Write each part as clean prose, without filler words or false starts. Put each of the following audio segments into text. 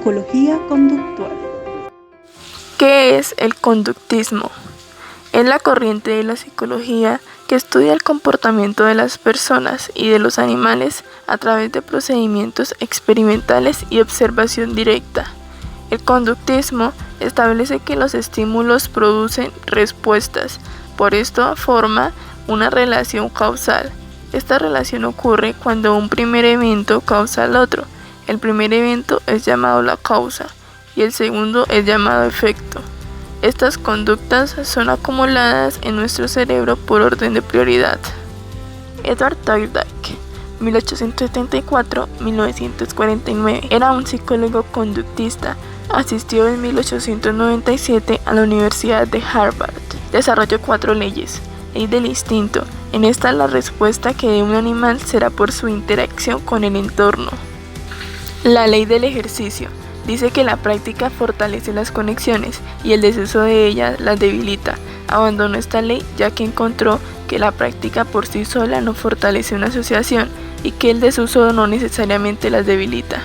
Psicología conductual. ¿Qué es el conductismo? Es la corriente de la psicología que estudia el comportamiento de las personas y de los animales a través de procedimientos experimentales y observación directa. El conductismo establece que los estímulos producen respuestas, por esto forma una relación causal. Esta relación ocurre cuando un primer evento causa al otro. El primer evento es llamado la causa y el segundo es llamado efecto. Estas conductas son acumuladas en nuestro cerebro por orden de prioridad. Edward Thorndike, 1874-1949, era un psicólogo conductista. Asistió en 1897 a la Universidad de Harvard. Desarrolló 4 leyes. Ley del instinto. En esta la respuesta que dé un animal será por su interacción con el entorno. La ley del ejercicio. Dice que la práctica fortalece las conexiones y el desuso de ellas las debilita. Abandonó esta ley ya que encontró que la práctica por sí sola no fortalece una asociación y que el desuso no necesariamente las debilita.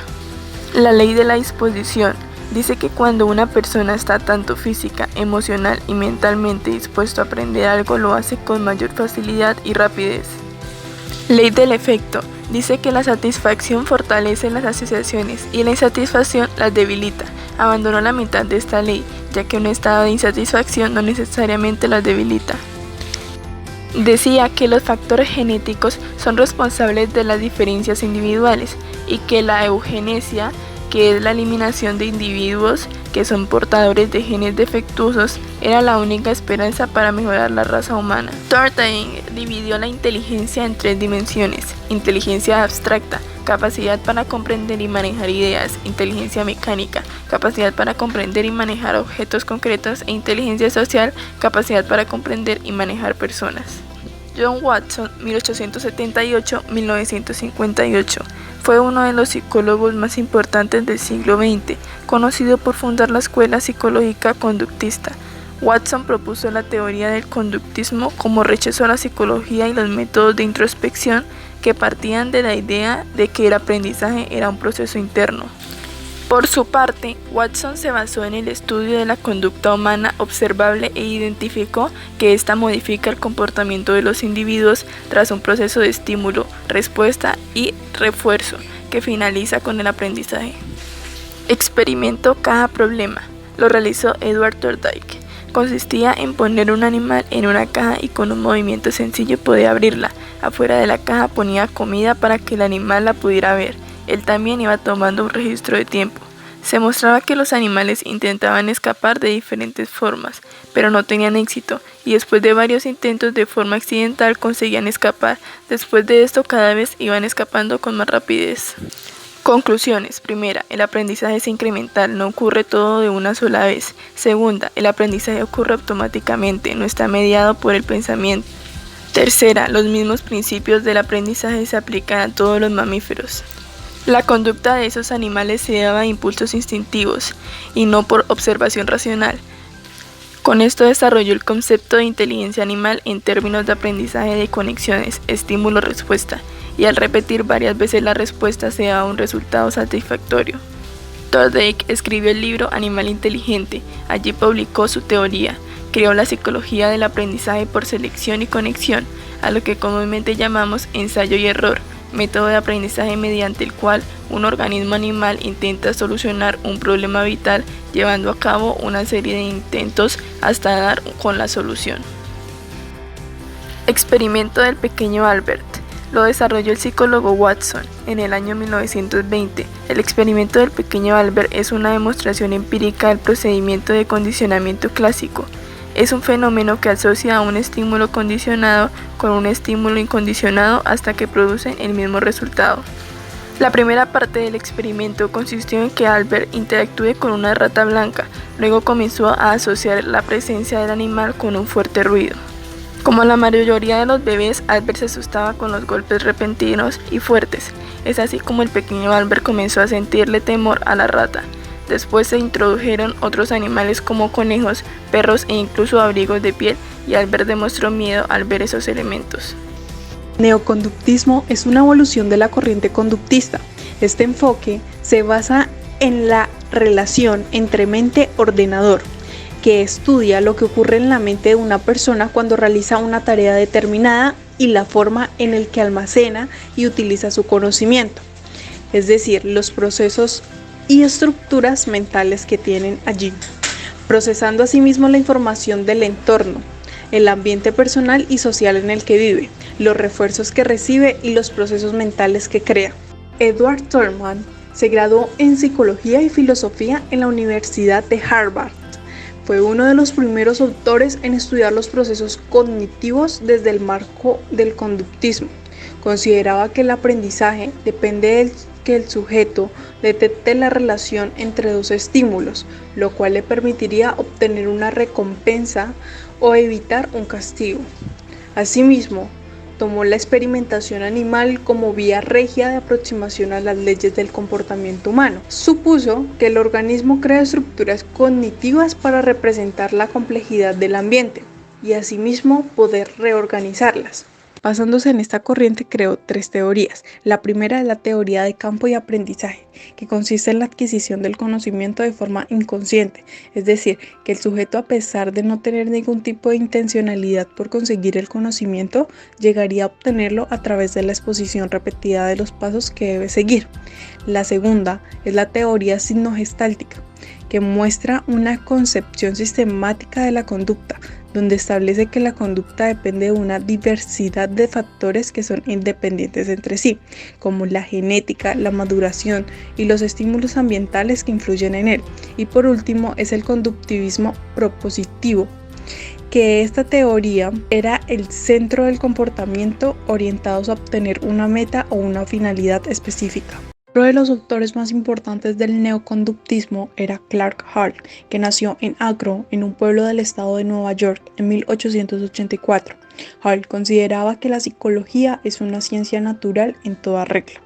La ley de la disposición. Dice que cuando una persona está tanto física, emocional y mentalmente dispuesto a aprender algo, lo hace con mayor facilidad y rapidez. Ley del efecto. Dice que la satisfacción fortalece las asociaciones y la insatisfacción las debilita. Abandonó la mitad de esta ley, ya que un estado de insatisfacción no necesariamente las debilita. Decía que los factores genéticos son responsables de las diferencias individuales y que la eugenesia, que es la eliminación de individuos que son portadores de genes defectuosos, era la única esperanza para mejorar la raza humana. Thorndike dividió la inteligencia en 3 dimensiones: inteligencia abstracta, capacidad para comprender y manejar ideas; inteligencia mecánica, capacidad para comprender y manejar objetos concretos; e inteligencia social, capacidad para comprender y manejar personas. John Watson, 1878-1958, fue uno de los psicólogos más importantes del siglo XX, conocido por fundar la escuela psicológica conductista. Watson propuso la teoría del conductismo como rechazo a la psicología y los métodos de introspección que partían de la idea de que el aprendizaje era un proceso interno. Por su parte, Watson se basó en el estudio de la conducta humana observable e identificó que ésta modifica el comportamiento de los individuos tras un proceso de estímulo, respuesta y refuerzo que finaliza con el aprendizaje. Experimento caja problema. Lo realizó Edward Thorndike. Consistía en poner un animal en una caja y con un movimiento sencillo podía abrirla. Afuera de la caja ponía comida para que el animal la pudiera ver. Él también iba tomando un registro de tiempo. Se mostraba que los animales intentaban escapar de diferentes formas, pero no tenían éxito, y después de varios intentos de forma accidental conseguían escapar. Después de esto cada vez iban escapando con más rapidez. Conclusiones. Primera, el aprendizaje es incremental, no ocurre todo de una sola vez. Segunda, el aprendizaje ocurre automáticamente, no está mediado por el pensamiento. Tercera, los mismos principios del aprendizaje se aplican a todos los mamíferos. La conducta de esos animales se daba a impulsos instintivos y no por observación racional. Con esto desarrolló el concepto de inteligencia animal en términos de aprendizaje de conexiones, estímulo-respuesta, y al repetir varias veces la respuesta se daba un resultado satisfactorio. Thorndike escribió el libro Animal Inteligente. Allí publicó su teoría. Creó la psicología del aprendizaje por selección y conexión, a lo que comúnmente llamamos ensayo y error, método de aprendizaje mediante el cual un organismo animal intenta solucionar un problema vital llevando a cabo una serie de intentos hasta dar con la solución. Experimento del pequeño Albert. Lo desarrolló el psicólogo Watson en el año 1920. El experimento del pequeño Albert es una demostración empírica del procedimiento de condicionamiento clásico. Es un fenómeno que asocia a un estímulo condicionado con un estímulo incondicionado hasta que producen el mismo resultado. La primera parte del experimento consistió en que Albert interactúe con una rata blanca. Luego comenzó a asociar la presencia del animal con un fuerte ruido. Como la mayoría de los bebés, Albert se asustaba con los golpes repentinos y fuertes. Es así como el pequeño Albert comenzó a sentirle temor a la rata. Después se introdujeron otros animales como conejos, perros e incluso abrigos de piel, y Albert demostró miedo al ver esos elementos. Neoconductismo es una evolución de la corriente conductista. Este enfoque se basa en la relación entre mente-ordenador, que estudia lo que ocurre en la mente de una persona cuando realiza una tarea determinada y la forma en la que almacena y utiliza su conocimiento, es decir, los procesos y estructuras mentales que tienen allí, procesando asimismo la información del entorno, el ambiente personal y social en el que vive, los refuerzos que recibe y los procesos mentales que crea. Edward Thurman se graduó en Psicología y Filosofía en la Universidad de Harvard. Fue uno de los primeros autores en estudiar los procesos cognitivos desde el marco del conductismo. Consideraba que el aprendizaje depende de que el sujeto detecte la relación entre dos estímulos, lo cual le permitiría obtener una recompensa o evitar un castigo. Asimismo, tomó la experimentación animal como vía regia de aproximación a las leyes del comportamiento humano. Supuso que el organismo crea estructuras cognitivas para representar la complejidad del ambiente y asimismo poder reorganizarlas. Basándose en esta corriente creó 3 teorías. La primera es la teoría de campo y aprendizaje, que consiste en la adquisición del conocimiento de forma inconsciente, es decir, que el sujeto, a pesar de no tener ningún tipo de intencionalidad por conseguir el conocimiento, llegaría a obtenerlo a través de la exposición repetida de los pasos que debe seguir. La segunda es la teoría signo-gestáltica, que muestra una concepción sistemática de la conducta, donde establece que la conducta depende de una diversidad de factores que son independientes entre sí, como la genética, la maduración y los estímulos ambientales que influyen en él. Y por último es el conductivismo propositivo, que esta teoría era el centro del comportamiento orientados a obtener una meta o una finalidad específica. Uno de los autores más importantes del neoconductismo era Clark Hall, que nació en Akron, en un pueblo del estado de Nueva York, en 1884. Hall consideraba que la psicología es una ciencia natural en toda regla.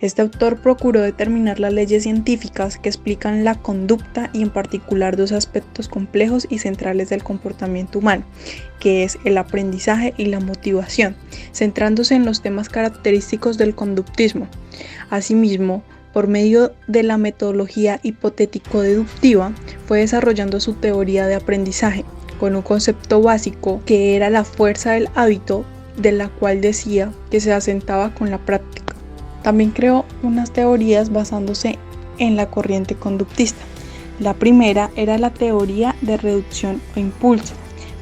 Este autor procuró determinar las leyes científicas que explican la conducta y en particular 2 aspectos complejos y centrales del comportamiento humano, que es el aprendizaje y la motivación, centrándose en los temas característicos del conductismo. Asimismo, por medio de la metodología hipotético-deductiva, fue desarrollando su teoría de aprendizaje, con un concepto básico que era la fuerza del hábito, de la cual decía que se asentaba con la práctica. También creó unas teorías basándose en la corriente conductista. La primera era la teoría de reducción o impulso.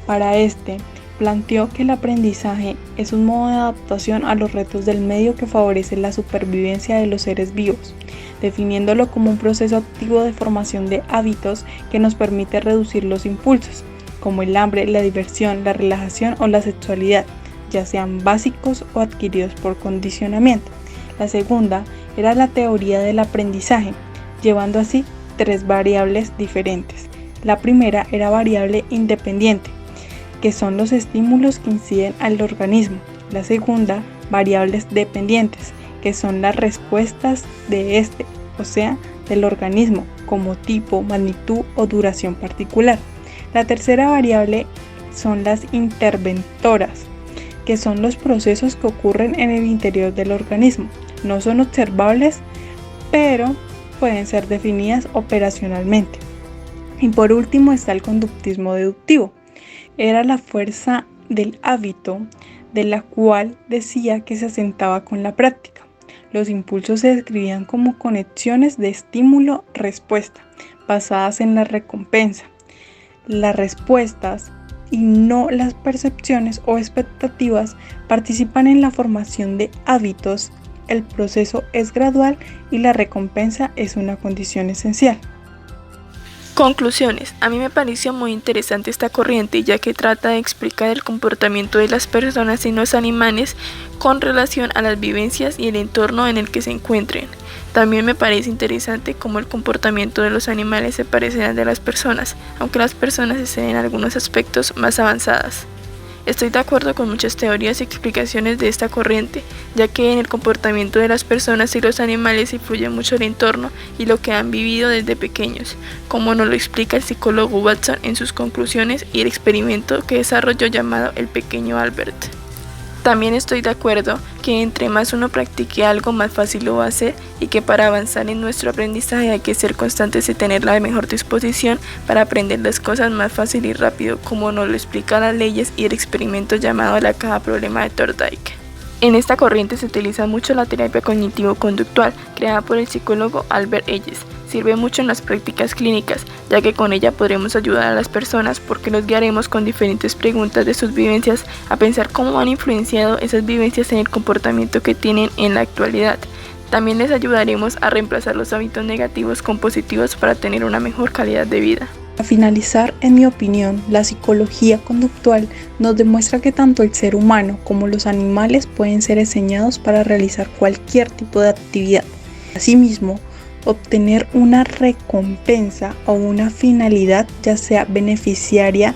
Para este, planteó que el aprendizaje es un modo de adaptación a los retos del medio que favorece la supervivencia de los seres vivos, definiéndolo como un proceso activo de formación de hábitos que nos permite reducir los impulsos, como el hambre, la diversión, la relajación o la sexualidad, ya sean básicos o adquiridos por condicionamiento. La segunda era la teoría del aprendizaje, llevando así 3 variables diferentes. La primera era variable independiente, que son los estímulos que inciden al organismo. La segunda, variables dependientes, que son las respuestas de este, o sea, del organismo, como tipo, magnitud o duración particular. La tercera variable son las interventoras, que son los procesos que ocurren en el interior del organismo. No son observables, pero pueden ser definidas operacionalmente. Y por último está el conductismo deductivo. Era la fuerza del hábito, de la cual decía que se asentaba con la práctica. Los impulsos se describían como conexiones de estímulo-respuesta, basadas en la recompensa. Las respuestas y no las percepciones o expectativas participan en la formación de hábitos. El proceso es gradual y la recompensa es una condición esencial. Conclusiones. A mí me pareció muy interesante esta corriente, ya que trata de explicar el comportamiento de las personas y los animales con relación a las vivencias y el entorno en el que se encuentren. También me parece interesante cómo el comportamiento de los animales se parece al de las personas, aunque las personas estén en algunos aspectos más avanzadas. Estoy de acuerdo con muchas teorías y explicaciones de esta corriente, ya que en el comportamiento de las personas y los animales influye mucho el entorno y lo que han vivido desde pequeños, como nos lo explica el psicólogo Watson en sus conclusiones y el experimento que desarrolló llamado el pequeño Albert. También estoy de acuerdo que entre más uno practique algo, más fácil lo va a hacer y que para avanzar en nuestro aprendizaje hay que ser constantes y tener la mejor disposición para aprender las cosas más fácil y rápido, como nos lo explican las leyes y el experimento llamado la caja problema de Thorndike. En esta corriente se utiliza mucho la terapia cognitivo-conductual, creada por el psicólogo Albert Ellis. Sirve mucho en las prácticas clínicas, ya que con ella podremos ayudar a las personas porque los guiaremos con diferentes preguntas de sus vivencias a pensar cómo han influenciado esas vivencias en el comportamiento que tienen en la actualidad. También les ayudaremos a reemplazar los hábitos negativos con positivos para tener una mejor calidad de vida. Para finalizar, en mi opinión, la psicología conductual nos demuestra que tanto el ser humano como los animales pueden ser enseñados para realizar cualquier tipo de actividad. Asimismo, obtener una recompensa o una finalidad, ya sea beneficiaria,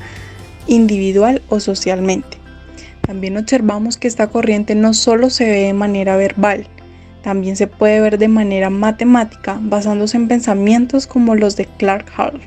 individual o socialmente. También observamos que esta corriente no solo se ve de manera verbal, también se puede ver de manera matemática, basándose en pensamientos como los de Clark Hall.